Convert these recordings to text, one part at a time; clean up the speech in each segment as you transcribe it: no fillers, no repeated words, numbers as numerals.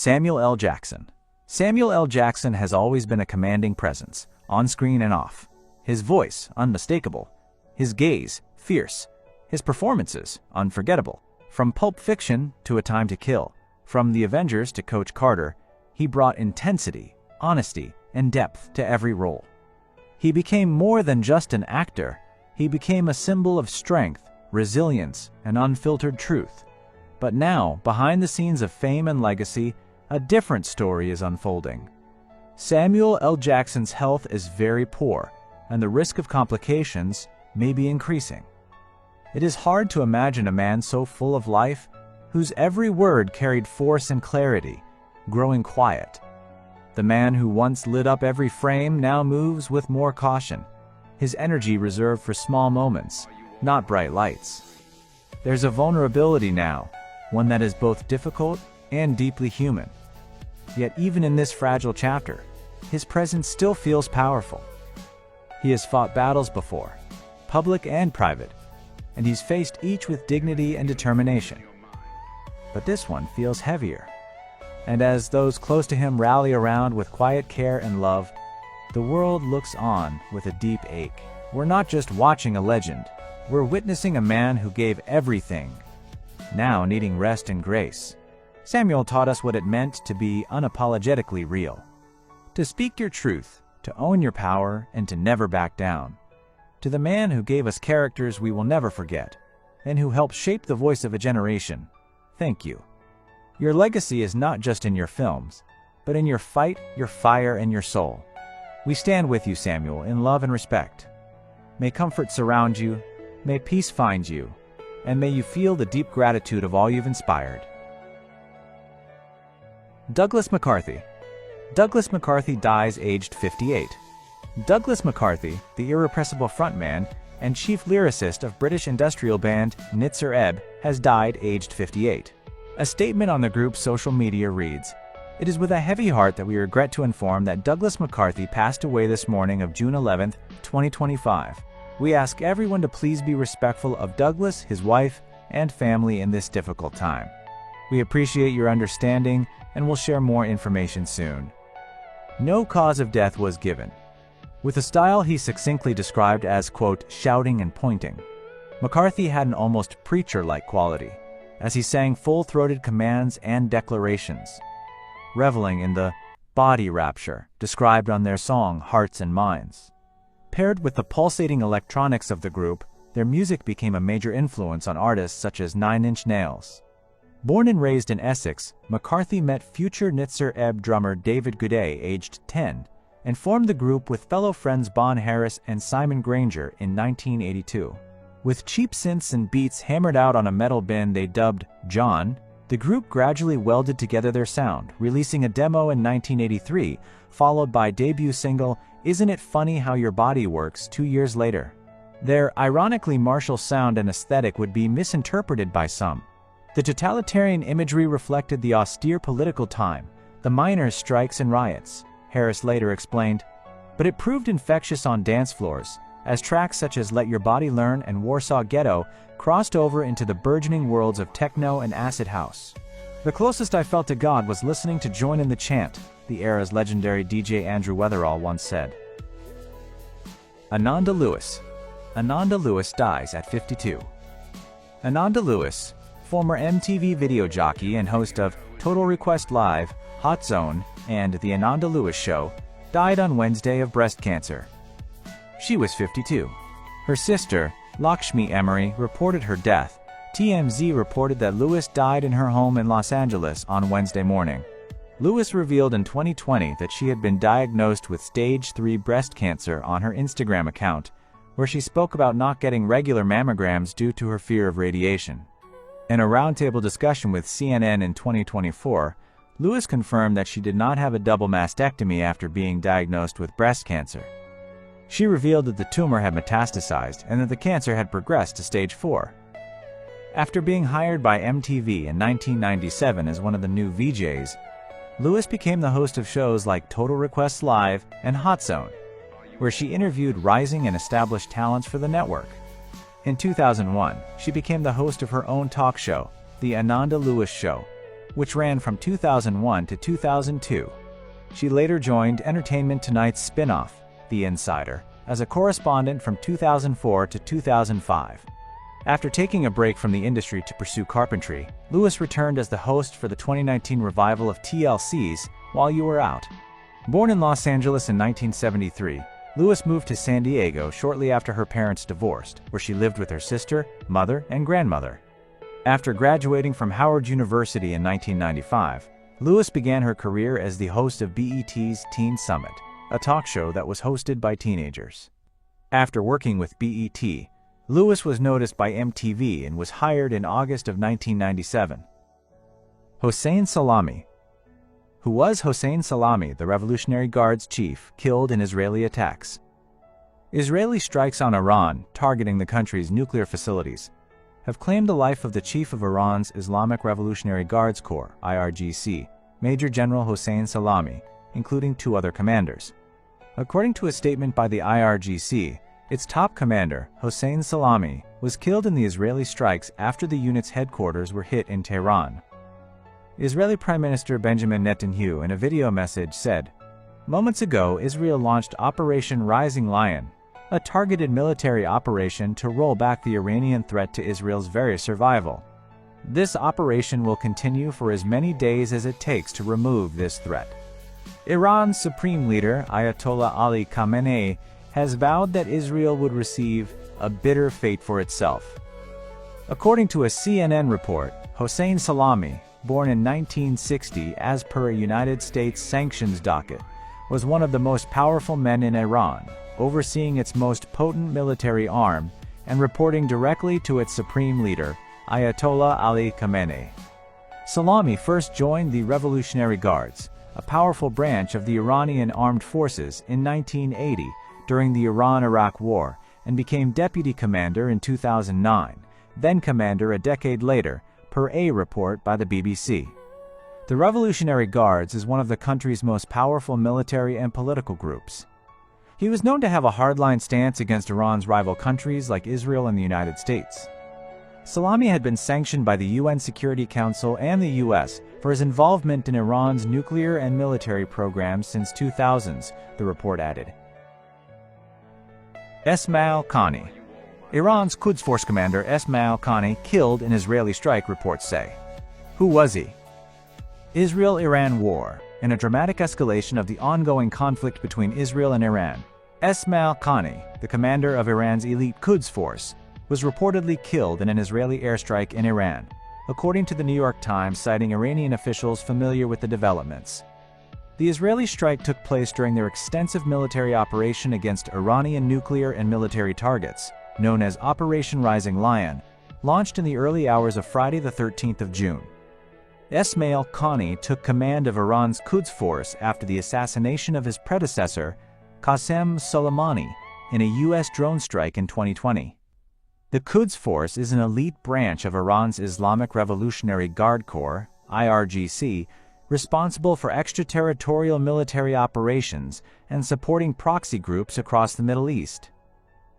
Samuel L. Jackson. Samuel L. Jackson has always been a commanding presence, on screen and off. His voice, unmistakable. His gaze, fierce. His performances, unforgettable. From Pulp Fiction to A Time to Kill, from The Avengers to Coach Carter, he brought intensity, honesty, and depth to every role. He became more than just an actor. He became a symbol of strength, resilience, and unfiltered truth. But now, behind the scenes of fame and legacy, a different story is unfolding. Samuel L. Jackson's health is very poor, and the risk of complications may be increasing. It is hard to imagine a man so full of life, whose every word carried force and clarity, growing quiet. The man who once lit up every frame now moves with more caution, his energy reserved for small moments, not bright lights. There's a vulnerability now, one that is both difficult and deeply human. Yet even in this fragile chapter, his presence still feels powerful. He has fought battles before, public and private, and he's faced each with dignity and determination. But this one feels heavier. And as those close to him rally around with quiet care and love, the world looks on with a deep ache. We're not just watching a legend, we're witnessing a man who gave everything, now needing rest and grace. Samuel taught us what it meant to be unapologetically real. To speak your truth, to own your power, and to never back down. To the man who gave us characters we will never forget, and who helped shape the voice of a generation, thank you. Your legacy is not just in your films, but in your fight, your fire, and your soul. We stand with you, Samuel, in love and respect. May comfort surround you, may peace find you, and may you feel the deep gratitude of all you've inspired. Douglas McCarthy. Douglas McCarthy dies aged 58. Douglas McCarthy, the irrepressible frontman and chief lyricist of British industrial band Nitzer Ebb, has died aged 58. A statement on the group's social media reads, "It is with a heavy heart that we regret to inform that Douglas McCarthy passed away this morning of June 11, 2025. We ask everyone to please be respectful of Douglas, his wife, and family in this difficult time. We appreciate your understanding and will share more information soon." No cause of death was given. With a style he succinctly described as, quote, shouting and pointing, McCarthy had an almost preacher-like quality, as he sang full-throated commands and declarations, reveling in the body rapture described on their song Hearts and Minds. Paired with the pulsating electronics of the group, their music became a major influence on artists such as Nine Inch Nails. Born and raised in Essex, McCarthy met future Nitzer Ebb drummer David Goudet aged 10 and formed the group with fellow friends Bon Harris and Simon Granger in 1982. With cheap synths and beats hammered out on a metal bin they dubbed John, the group gradually welded together their sound, releasing a demo in 1983, followed by debut single Isn't It Funny How Your Body Works 2 years later. Their ironically martial sound and aesthetic would be misinterpreted by some. The totalitarian imagery reflected the austere political time, the miners' strikes and riots, Harris later explained, but it proved infectious on dance floors, as tracks such as Let Your Body Learn and Warsaw Ghetto crossed over into the burgeoning worlds of techno and acid house. The closest I felt to God was listening to Join in the Chant, the era's legendary DJ Andrew Weatherall once said. Ananda Lewis. Ananda Lewis dies at 52. Ananda Lewis, former MTV video jockey and host of Total Request Live, Hot Zone, and The Ananda Lewis Show, died on Wednesday of breast cancer. She was 52. Her sister, Lakshmi Emery, reported her death. TMZ reported that Lewis died in her home in Los Angeles on Wednesday morning. Lewis revealed in 2020 that she had been diagnosed with stage 3 breast cancer on her Instagram account, where she spoke about not getting regular mammograms due to her fear of radiation. In a roundtable discussion with CNN in 2024, Lewis confirmed that she did not have a double mastectomy after being diagnosed with breast cancer. She revealed that the tumor had metastasized and that the cancer had progressed to stage 4. After being hired by MTV in 1997 as one of the new VJs, Lewis became the host of shows like Total Request Live and Hot Zone, where she interviewed rising and established talents for the network. In 2001, she became the host of her own talk show, The Ananda Lewis Show, which ran from 2001 to 2002. She later joined Entertainment Tonight's spin-off, The Insider, as a correspondent from 2004 to 2005. After taking a break from the industry to pursue carpentry, Lewis returned as the host for the 2019 revival of TLC's While You Were Out. Born in Los Angeles in 1973, Lewis moved to San Diego shortly after her parents divorced, where she lived with her sister, mother, and grandmother. After graduating from Howard University in 1995, Lewis began her career as the host of BET's Teen Summit, a talk show that was hosted by teenagers. After working with BET, Lewis was noticed by MTV and was hired in August of 1997. Hossein Salami. Who was Hossein Salami, the Revolutionary Guard's chief, killed in Israeli attacks? Israeli strikes on Iran, targeting the country's nuclear facilities, have claimed the life of the chief of Iran's Islamic Revolutionary Guards Corps, IRGC, Major General Hossein Salami, including 2 other commanders. According to a statement by the IRGC, its top commander, Hossein Salami, was killed in the Israeli strikes after the unit's headquarters were hit in Tehran. Israeli Prime Minister Benjamin Netanyahu in a video message said, "Moments ago, Israel launched Operation Rising Lion, a targeted military operation to roll back the Iranian threat to Israel's very survival. This operation will continue for as many days as it takes to remove this threat." Iran's supreme leader, Ayatollah Ali Khamenei, has vowed that Israel would receive a bitter fate for itself. According to a CNN report, Hossein Salami, born in 1960 as per a United States sanctions docket, was one of the most powerful men in Iran, overseeing its most potent military arm and reporting directly to its supreme leader, Ayatollah Ali Khamenei. Salami first joined the Revolutionary Guards, a powerful branch of the Iranian armed forces, in 1980 during the Iran-Iraq War, and became deputy commander in 2009, then commander a decade later, per a report by the BBC. The Revolutionary Guards is one of the country's most powerful military and political groups. He was known to have a hardline stance against Iran's rival countries like Israel and the United States. Salami had been sanctioned by the UN Security Council and the US for his involvement in Iran's nuclear and military programs since 2000s, the report added. Esmail Qani. Iran's Quds Force commander Esmail Qani killed in Israeli strike, reports say. Who was he? Israel-Iran war. In a dramatic escalation of the ongoing conflict between Israel and Iran, Esmail Qani, the commander of Iran's elite Quds Force, was reportedly killed in an Israeli airstrike in Iran, according to the New York Times, citing Iranian officials familiar with the developments. The Israeli strike took place during their extensive military operation against Iranian nuclear and military targets, known as Operation Rising Lion, launched in the early hours of Friday the 13th of June. Esmail Qani took command of Iran's Quds Force after the assassination of his predecessor, Qasem Soleimani, in a U.S. drone strike in 2020. The Quds Force is an elite branch of Iran's Islamic Revolutionary Guard Corps, IRGC, responsible for extraterritorial military operations and supporting proxy groups across the Middle East.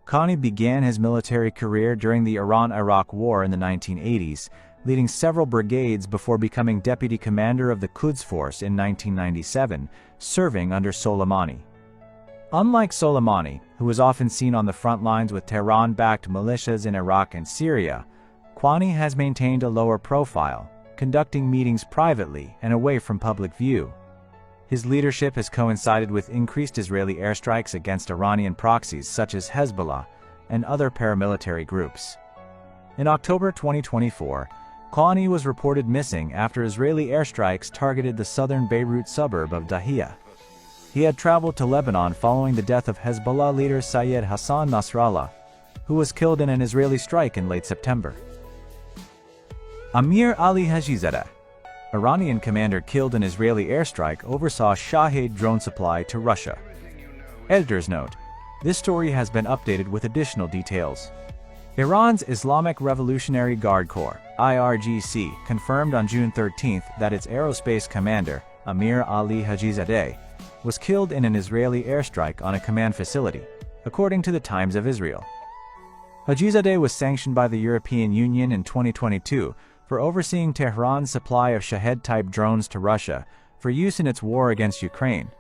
Qani began his military career during the Iran-Iraq War in the 1980s, leading several brigades before becoming deputy commander of the Quds Force in 1997, serving under Soleimani. Unlike Soleimani, who was often seen on the front lines with Tehran-backed militias in Iraq and Syria, Qani has maintained a lower profile, conducting meetings privately and away from public view. His leadership has coincided with increased Israeli airstrikes against Iranian proxies such as Hezbollah and other paramilitary groups. In October 2024, Qani was reported missing after Israeli airstrikes targeted the southern Beirut suburb of Dahiyah. He had traveled to Lebanon following the death of Hezbollah leader Syed Hassan Nasrallah, who was killed in an Israeli strike in late September. Amir Ali Hajizadeh, Iranian commander killed in Israeli airstrike, oversaw Shahed drone supply to Russia. Editor's note: this story has been updated with additional details. Iran's Islamic Revolutionary Guard Corps, IRGC, confirmed on June 13th that its aerospace commander, Amir Ali Hajizadeh, was killed in an Israeli airstrike on a command facility, according to the Times of Israel. Hajizadeh was sanctioned by the European Union in 2022 for overseeing Tehran's supply of Shahed-type drones to Russia for use in its war against Ukraine,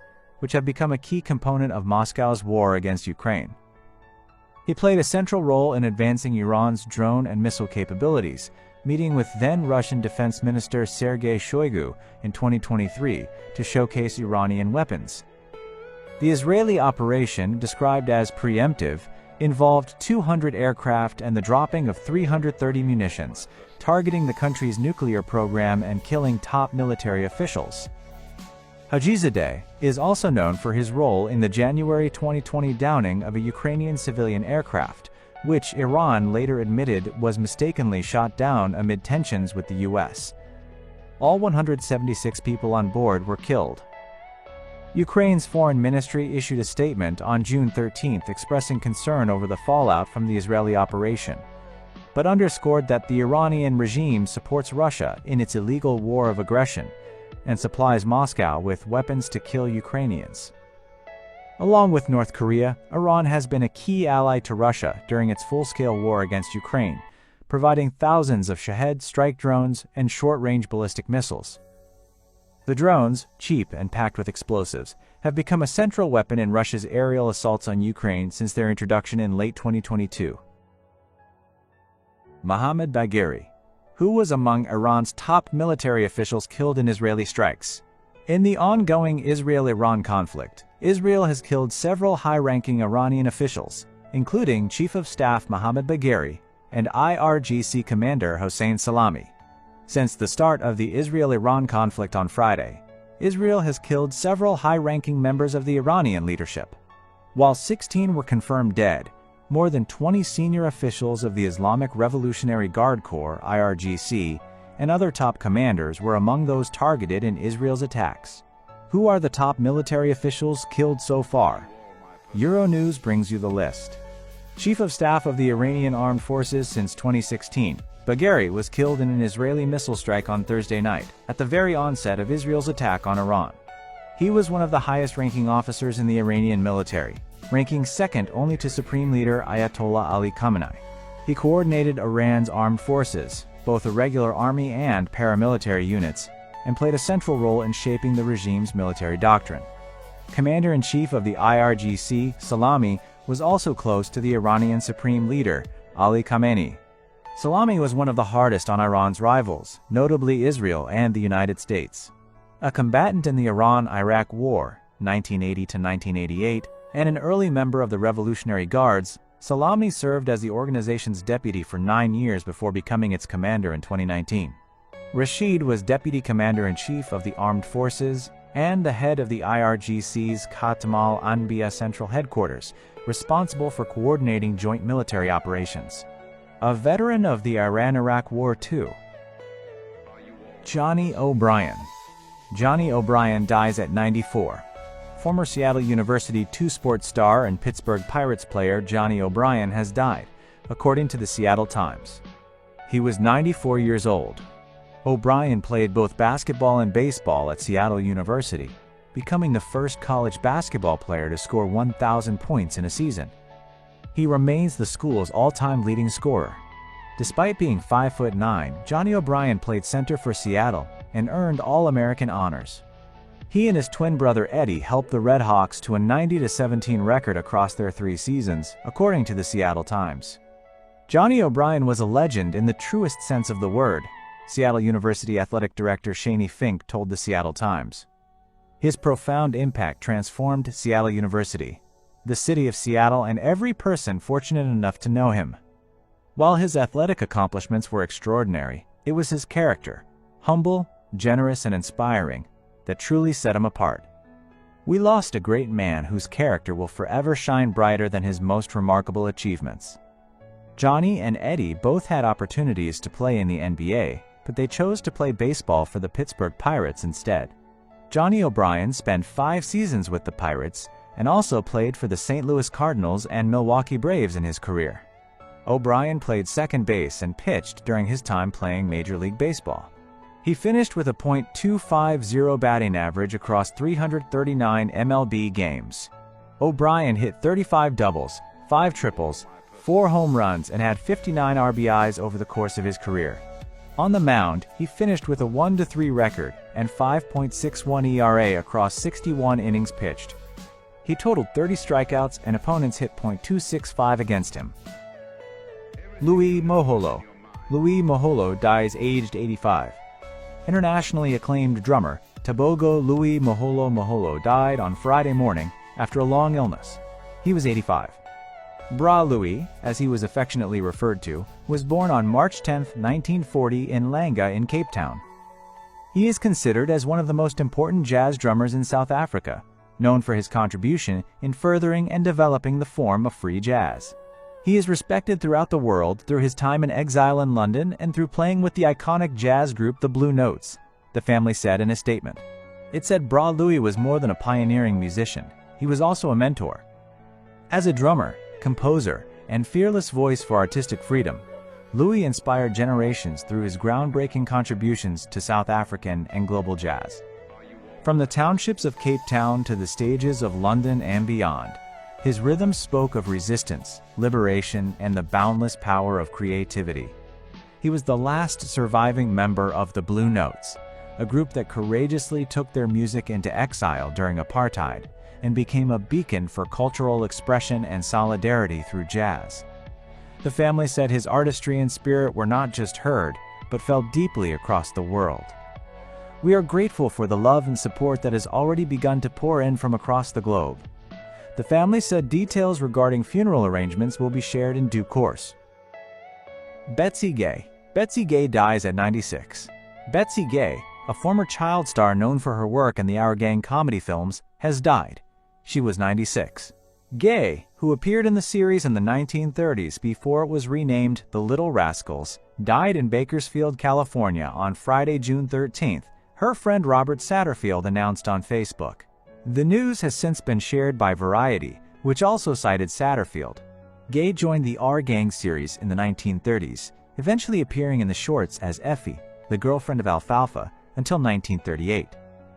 which have become a key component of Moscow's war against Ukraine. He played a central role in advancing Iran's drone and missile capabilities, meeting with then-Russian Defense Minister Sergei Shoigu in 2023 to showcase Iranian weapons. The Israeli operation, described as preemptive, involved 200 aircraft and the dropping of 330 munitions, targeting the country's nuclear program and killing top military officials. Hajizadeh is also known for his role in the January 2020 downing of a Ukrainian civilian aircraft, which Iran later admitted was mistakenly shot down amid tensions with the U.S. All 176 people on board were killed. Ukraine's foreign ministry issued a statement on June 13 expressing concern over the fallout from the Israeli operation, but underscored that the Iranian regime supports Russia in its illegal war of aggression and supplies Moscow with weapons to kill Ukrainians. Along with North Korea, Iran has been a key ally to Russia during its full-scale war against Ukraine, providing thousands of Shahed strike drones and short-range ballistic missiles. The drones, cheap and packed with explosives, have become a central weapon in Russia's aerial assaults on Ukraine since their introduction in late 2022. Mohammad Bagheri, who was among Iran's top military officials killed in Israeli strikes. In the ongoing Israel-Iran conflict, Israel has killed several high-ranking Iranian officials, including Chief of Staff Mohammad Bagheri and IRGC Commander Hossein Salami. Since the start of the Israel-Iran conflict on Friday, Israel has killed several high-ranking members of the Iranian leadership. While 16 were confirmed dead, more than 20 senior officials of the Islamic Revolutionary Guard Corps (IRGC) and other top commanders were among those targeted in Israel's attacks. Who are the top military officials killed so far? Euronews brings you the list. Chief of Staff of the Iranian Armed Forces since 2016, Bagheri was killed in an Israeli missile strike on Thursday night, at the very onset of Israel's attack on Iran. He was one of the highest-ranking officers in the Iranian military, ranking second only to Supreme Leader Ayatollah Ali Khamenei. He coordinated Iran's armed forces, both a regular army and paramilitary units, and played a central role in shaping the regime's military doctrine. Commander-in-Chief of the IRGC, Salami, was also close to the Iranian Supreme Leader, Ali Khamenei. Salami was one of the hardest on Iran's rivals, notably Israel and the United States. A combatant in the Iran-Iraq War, 1980 to 1988, and an early member of the Revolutionary Guards, Salami served as the organization's deputy for 9 years before becoming its commander in 2019. Rashid was Deputy Commander-in-Chief of the Armed Forces and the head of the IRGC's Khatam al-Anbiya Central Headquarters, responsible for coordinating joint military operations. A veteran of the Iran-Iraq War too. Johnny O'Brien. Johnny O'Brien dies at 94. Former Seattle University two-sport star and Pittsburgh Pirates player Johnny O'Brien has died, according to the Seattle Times. He was 94 years old. O'Brien played both basketball and baseball at Seattle University, becoming the first college basketball player to score 1,000 points in a season. He remains the school's all-time leading scorer. Despite being 5'9", Johnny O'Brien played center for Seattle and earned All-American honors. He and his twin brother Eddie helped the Red Hawks to a 90-17 record across their 3 seasons, according to the Seattle Times. Johnny O'Brien was a legend in the truest sense of the word, Seattle University Athletic Director Shani Fink told the Seattle Times. His profound impact transformed Seattle University, the city of Seattle, and every person fortunate enough to know him. While his athletic accomplishments were extraordinary, it was his character, humble, generous, and inspiring, that truly set him apart. We lost a great man whose character will forever shine brighter than his most remarkable achievements. Johnny and Eddie both had opportunities to play in the NBA, but they chose to play baseball for the Pittsburgh Pirates instead. Johnny O'Brien spent 5 seasons with the Pirates and also played for the St. Louis Cardinals and Milwaukee Braves in his career. O'Brien played second base and pitched during his time playing Major League Baseball. He finished with a .250 batting average across 339 MLB games. O'Brien hit 35 doubles, 5 triples, 4 home runs, and had 59 RBIs over the course of his career. On the mound, he finished with a 1-3 record and 5.61 ERA across 61 innings pitched. He totaled 30 strikeouts and opponents hit .265 against him. Louis Moholo. Louis Moholo dies aged 85. Internationally acclaimed drummer Tabogo Louis Moholo Moholo died on Friday morning after a long illness. He was 85. Bra Louis, as he was affectionately referred to, was born on March 10, 1940 in Langa in Cape Town. He is considered as one of the most important jazz drummers in South Africa, known for his contribution in furthering and developing the form of free jazz. He is respected throughout the world through his time in exile in London and through playing with the iconic jazz group The Blue Notes, the family said in a statement. It said Bra Louis was more than a pioneering musician, he was also a mentor. As a drummer, composer, and fearless voice for artistic freedom, Louis inspired generations through his groundbreaking contributions to South African and global jazz. From the townships of Cape Town to the stages of London and beyond, his rhythms spoke of resistance, liberation, and the boundless power of creativity. He was the last surviving member of the Blue Notes, a group that courageously took their music into exile during apartheid and became a beacon for cultural expression and solidarity through jazz. The family said his artistry and spirit were not just heard, but felt deeply across the world. We are grateful for the love and support that has already begun to pour in from across the globe. The family said details regarding funeral arrangements will be shared in due course. Betsy Gay. Betsy Gay dies at 96. Betsy Gay, a former child star known for her work in the Our Gang comedy films, has died. She was 96. Gay, who appeared in the series in the 1930s before it was renamed The Little Rascals, died in Bakersfield, California on Friday, June 13th, her friend Robert Satterfield announced on Facebook. The news has since been shared by Variety, which also cited Satterfield. Gay joined the Our Gang series in the 1930s, eventually appearing in the shorts as Effie, the girlfriend of Alfalfa, until 1938.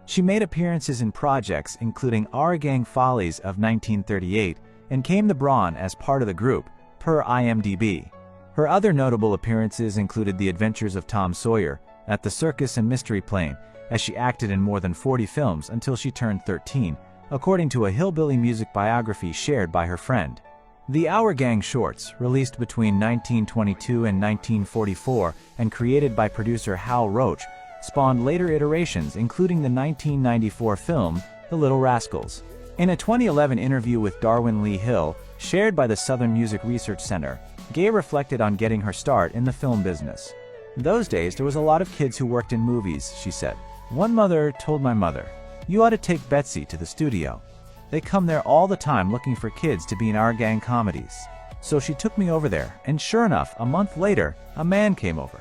She made appearances in projects including Our Gang Follies of 1938 and Came the Brawn as part of the group, per IMDb. Her other notable appearances included The Adventures of Tom Sawyer, At the Circus and Mystery Plane, as she acted in more than 40 films until she turned 13, according to a Hillbilly music biography shared by her friend. The Our Gang shorts, released between 1922 and 1944 and created by producer Hal Roach, spawned later iterations including the 1994 film The Little Rascals. In a 2011 interview with Darwin Lee Hill, shared by the Southern Music Research Center, Gay reflected on getting her start in the film business. Those days there was a lot of kids who worked in movies, she said. One mother told my mother, "You ought to take Betsy to the studio. They come there all the time looking for kids to be in Our Gang comedies." So she took me over there, and sure enough, a month later, a man came over.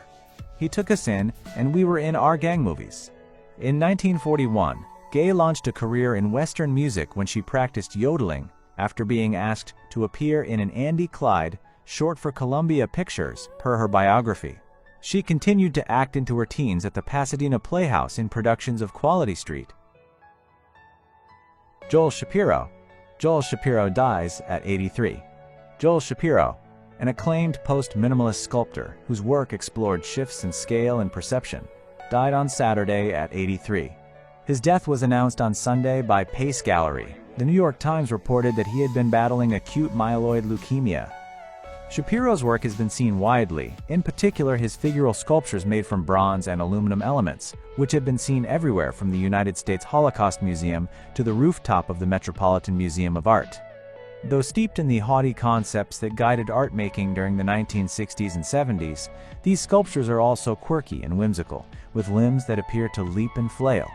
He took us in, and we were in Our Gang movies. In 1941, Gay launched a career in Western music when she practiced yodeling after being asked to appear in an Andy Clyde, short for Columbia Pictures, per her biography. She continued to act into her teens at the Pasadena Playhouse in productions of Quality Street. Joel Shapiro. Joel Shapiro dies at 83. Joel Shapiro, an acclaimed post-minimalist sculptor whose work explored shifts in scale and perception, died on Saturday at 83. His death was announced on Sunday by Pace Gallery. The New York Times reported that he had been battling acute myeloid leukemia. Shapiro's work has been seen widely, in particular his figural sculptures made from bronze and aluminum elements, which have been seen everywhere from the United States Holocaust Museum to the rooftop of the Metropolitan Museum of Art. Though steeped in the haughty concepts that guided art making during the 1960s and 70s, these sculptures are also quirky and whimsical, with limbs that appear to leap and flail.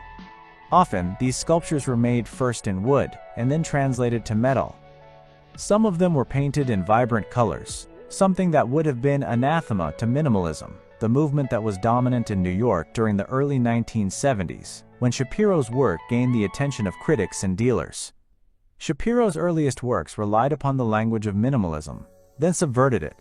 Often, these sculptures were made first in wood and then translated to metal. Some of them were painted in vibrant colors, something that would have been anathema to minimalism, the movement that was dominant in New York during the early 1970s, when Shapiro's work gained the attention of critics and dealers. Shapiro's earliest works relied upon the language of minimalism, then subverted it.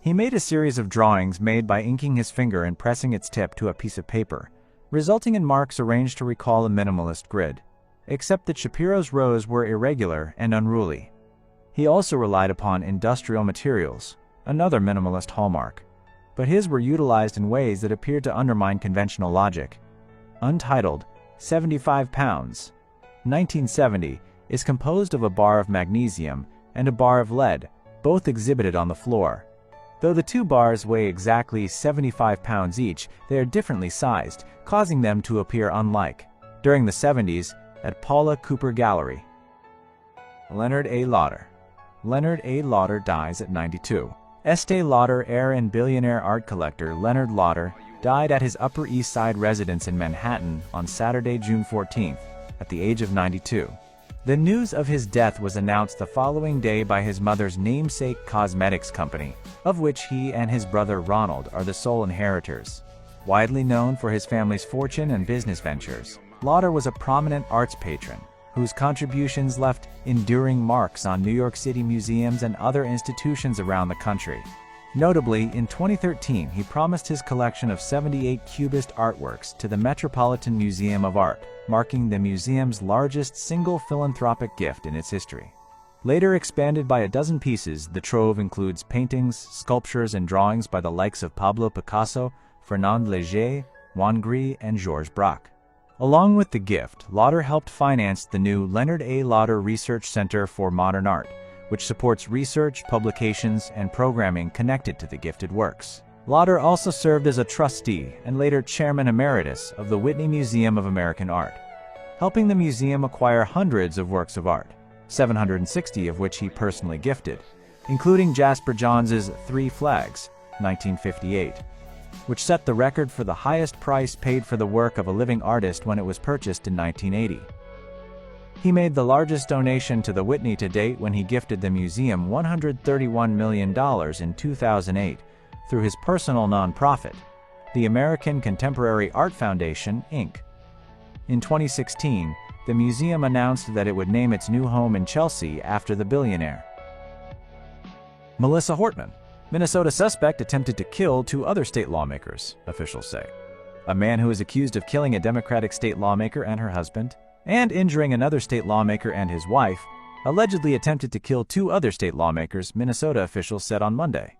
He made a series of drawings made by inking his finger and pressing its tip to a piece of paper, resulting in marks arranged to recall a minimalist grid, except that Shapiro's rows were irregular and unruly. He also relied upon industrial materials, another minimalist hallmark. but his were utilized in ways that appeared to undermine conventional logic. Untitled, 75 pounds, 1970, is composed of a bar of magnesium and a bar of lead, both exhibited on the floor. Though the two bars weigh exactly 75 pounds each, they are differently sized, causing them to appear unlike. During the 70s, at Paula Cooper Gallery. Leonard A. Lauder. Leonard A. Lauder dies at 92. Estee Lauder heir and billionaire art collector Leonard Lauder died at his Upper East Side residence in Manhattan on Saturday, June 14th, at the age of 92. The news of his death was announced the following day by his mother's namesake cosmetics company, of which he and his brother Ronald are the sole inheritors. Widely known for his family's fortune and business ventures, Lauder was a prominent arts patron, whose contributions left enduring marks on New York City museums and other institutions around the country. Notably, in 2013, he promised his collection of 78 Cubist artworks to the Metropolitan Museum of Art, marking the museum's largest single philanthropic gift in its history. Later expanded by a dozen pieces, the trove includes paintings, sculptures, and drawings by the likes of Pablo Picasso, Fernand Léger, Juan Gris, and Georges Braque. Along with the gift, Lauder helped finance the new Leonard A. Lauder Research Center for Modern Art, which supports research, publications, and programming connected to the gifted works. Lauder also served as a trustee and later chairman emeritus of the Whitney Museum of American Art, helping the museum acquire hundreds of works of art, 760 of which he personally gifted, including Jasper Johns's Three Flags, 1958, which set the record for the highest price paid for the work of a living artist when it was purchased in 1980. He made the largest donation to the Whitney to date when he gifted the museum $131 million in 2008 through his personal nonprofit, the American Contemporary Art Foundation, Inc. In 2016, the museum announced that it would name its new home in Chelsea after the billionaire. Melissa Hortman. Minnesota suspect attempted to kill two other state lawmakers, officials say. A man who is accused of killing a Democratic state lawmaker and her husband, and injuring another state lawmaker and his wife, allegedly attempted to kill two other state lawmakers, Minnesota officials said on Monday.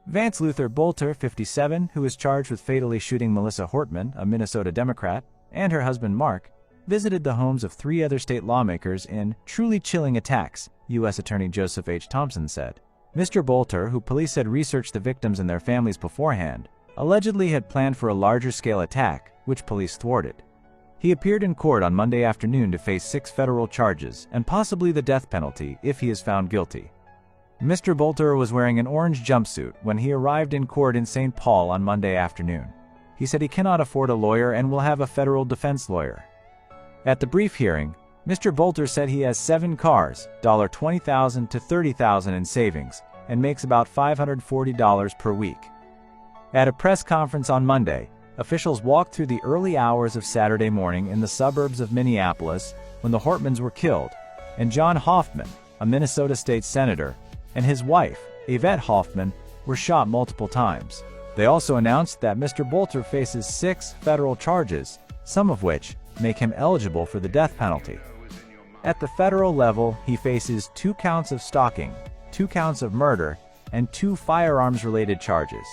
Vance Luther Bolter, 57, who is charged with fatally shooting Melissa Hortman, a Minnesota Democrat, and her husband Mark, visited the homes of three other state lawmakers in truly chilling attacks, U.S. Attorney Joseph H. Thompson said. Mr. Bolter, who police said researched the victims and their families beforehand, allegedly had planned for a larger-scale attack, which police thwarted. He appeared in court on Monday afternoon to face 6 federal charges and possibly the death penalty if he is found guilty. Mr. Bolter was wearing an orange jumpsuit when he arrived in court in St. Paul on Monday afternoon. He said he cannot afford a lawyer and will have a federal defense lawyer. At the brief hearing, Mr. Bolter said he has 7 cars, $20,000 to $30,000 in savings, and makes about $540 per week. At a press conference on Monday, officials walked through the early hours of Saturday morning in the suburbs of Minneapolis when the Hortmans were killed, and John Hoffman, a Minnesota state senator, and his wife, Yvette Hoffman, were shot multiple times. They also announced that Mr. Bolter faces 6 federal charges, some of which make him eligible for the death penalty. At the federal level, he faces 2 counts of stalking, 2 counts of murder, and 2 firearms-related charges.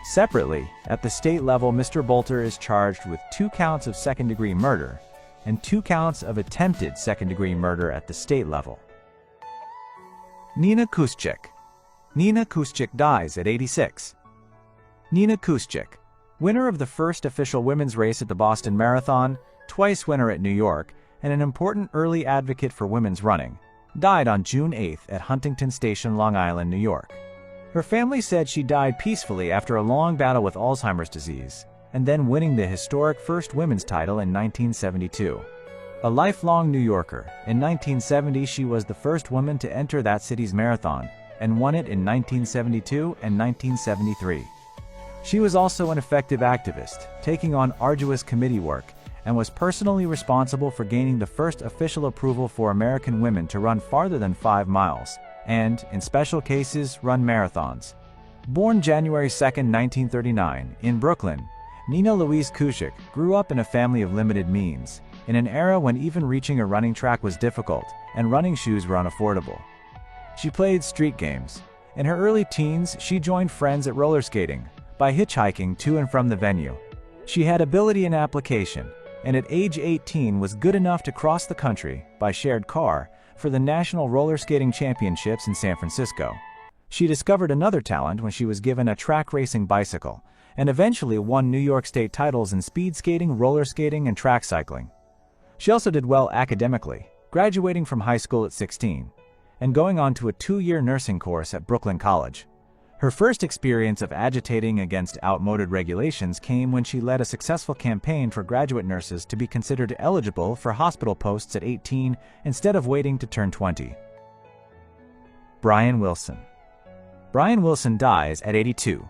Separately, at the state level, Mr. Bolter is charged with 2 counts of second-degree murder and 2 counts of attempted second-degree murder at the state level. Nina Kuschik. Nina Kuschik dies at 86. Nina Kuschik, winner of the first official women's race at the Boston Marathon, twice winner at New York, and an important early advocate for women's running, died on June 8th at Huntington Station, Long Island, New York. Her family said she died peacefully after a long battle with Alzheimer's disease, and then winning the historic first women's title in 1972. A lifelong New Yorker, in 1970 she was the first woman to enter that city's marathon, and won it in 1972 and 1973. She was also an effective activist, taking on arduous committee work, and was personally responsible for gaining the first official approval for American women to run farther than 5 miles, and, in special cases, run marathons. Born January 2, 1939, in Brooklyn, Nina Louise Kuschik grew up in a family of limited means, in an era when even reaching a running track was difficult and running shoes were unaffordable. She played street games, In her early teens, she joined friends at roller skating by hitchhiking to and from the venue. She had ability and application, and at age 18 was good enough to cross the country by shared car for the National Roller Skating Championships in San Francisco. She discovered another talent when she was given a track racing bicycle, and eventually won New York State titles in speed skating, roller skating, and track cycling. She also did well academically, graduating from high school at 16, and going on to a 2-year nursing course at Brooklyn College. Her first experience of agitating against outmoded regulations came when she led a successful campaign for graduate nurses to be considered eligible for hospital posts at 18 instead of waiting to turn 20. Brian Wilson. Brian Wilson dies at 82.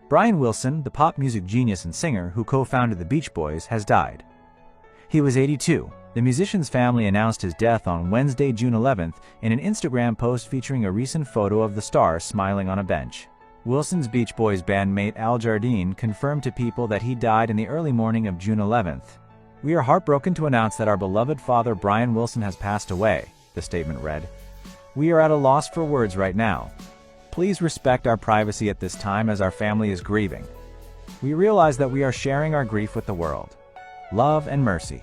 Brian Wilson, the pop music genius and singer who co-founded the Beach Boys, has died. He was 82. The musician's family announced his death on Wednesday, June 11th, in an Instagram post featuring a recent photo of the star smiling on a bench. Wilson's Beach Boys bandmate Al Jardine confirmed to People that he died in the early morning of June 11th. "We are heartbroken to announce that our beloved father Brian Wilson has passed away," the statement read. "We are at a loss for words right now. Please respect our privacy at this time as our family is grieving. We realize that we are sharing our grief with the world. Love and mercy."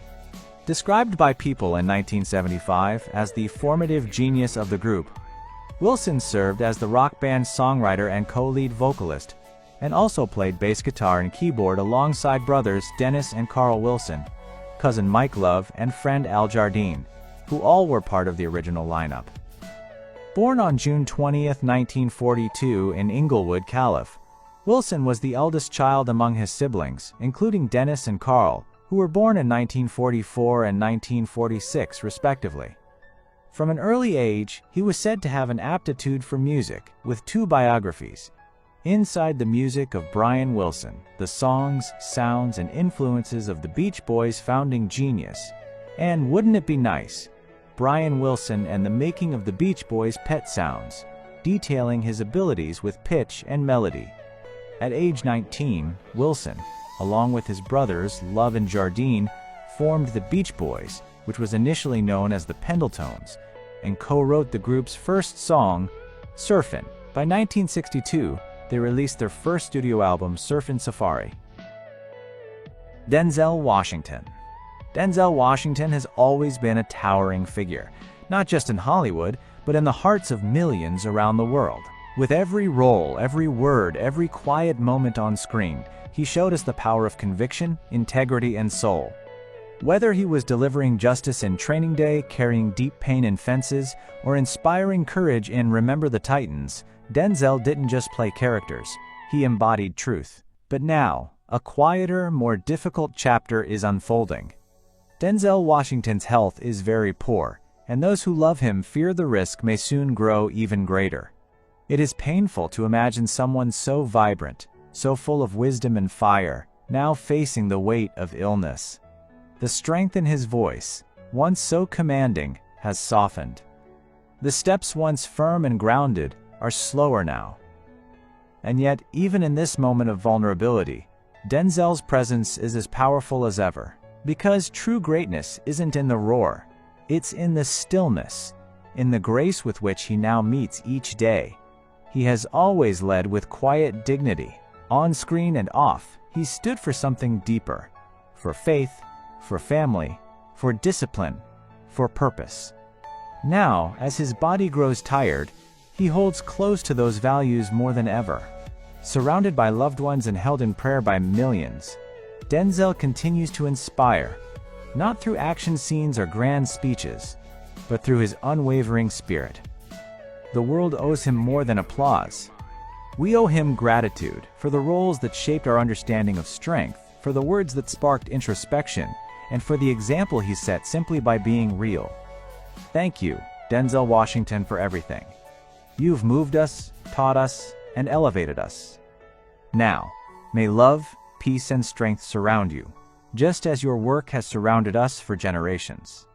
Described by People in 1975 as the formative genius of the group, Wilson served as the rock band's songwriter and co-lead vocalist, and also played bass guitar and keyboard alongside brothers Dennis and Carl Wilson, cousin Mike Love, and friend Al Jardine, who all were part of the original lineup. Born on June 20, 1942 in Inglewood, Calif., Wilson was the eldest child among his siblings, including Dennis and Carl, who were born in 1944 and 1946 respectively. From an early age, he was said to have an aptitude for music, with 2 biographies, Inside the Music of Brian Wilson, the songs, sounds, and influences of the Beach Boys' founding genius, and Wouldn't It Be Nice? Brian Wilson and the Making of the Beach Boys' Pet Sounds, detailing his abilities with pitch and melody. At age 19, Wilson, along with his brothers Love and Jardine, formed the Beach Boys, which was initially known as the Pendletones, and co-wrote the group's first song, Surfin'. By 1962, they released their first studio album, Surfin' Safari. Denzel Washington. Denzel Washington has always been a towering figure, not just in Hollywood, but in the hearts of millions around the world. With every role, every word, every quiet moment on screen, he showed us the power of conviction, integrity, and soul. Whether he was delivering justice in Training Day, carrying deep pain in Fences, or inspiring courage in Remember the Titans, Denzel didn't just play characters, he embodied truth. But now, a quieter, more difficult chapter is unfolding. Denzel Washington's health is very poor, and those who love him fear the risk may soon grow even greater. It is painful to imagine someone so vibrant, so full of wisdom and fire, now facing the weight of illness. The strength in his voice, once so commanding, has softened. The steps once firm and grounded are slower now. And yet, even in this moment of vulnerability, Denzel's presence is as powerful as ever. Because true greatness isn't in the roar, it's in the stillness, in the grace with which he now meets each day. He has always led with quiet dignity. On screen and off, he stood for something deeper, for faith, for family, for discipline, for purpose. Now, as his body grows tired, he holds close to those values more than ever. Surrounded by loved ones and held in prayer by millions, Denzel continues to inspire, not through action scenes or grand speeches, but through his unwavering spirit. The world owes him more than applause. We owe him gratitude for the roles that shaped our understanding of strength, for the words that sparked introspection, and for the example he set simply by being real. Thank you, Denzel Washington, for everything. You've moved us, taught us, and elevated us. Now, may love, peace, and strength surround you, just as your work has surrounded us for generations.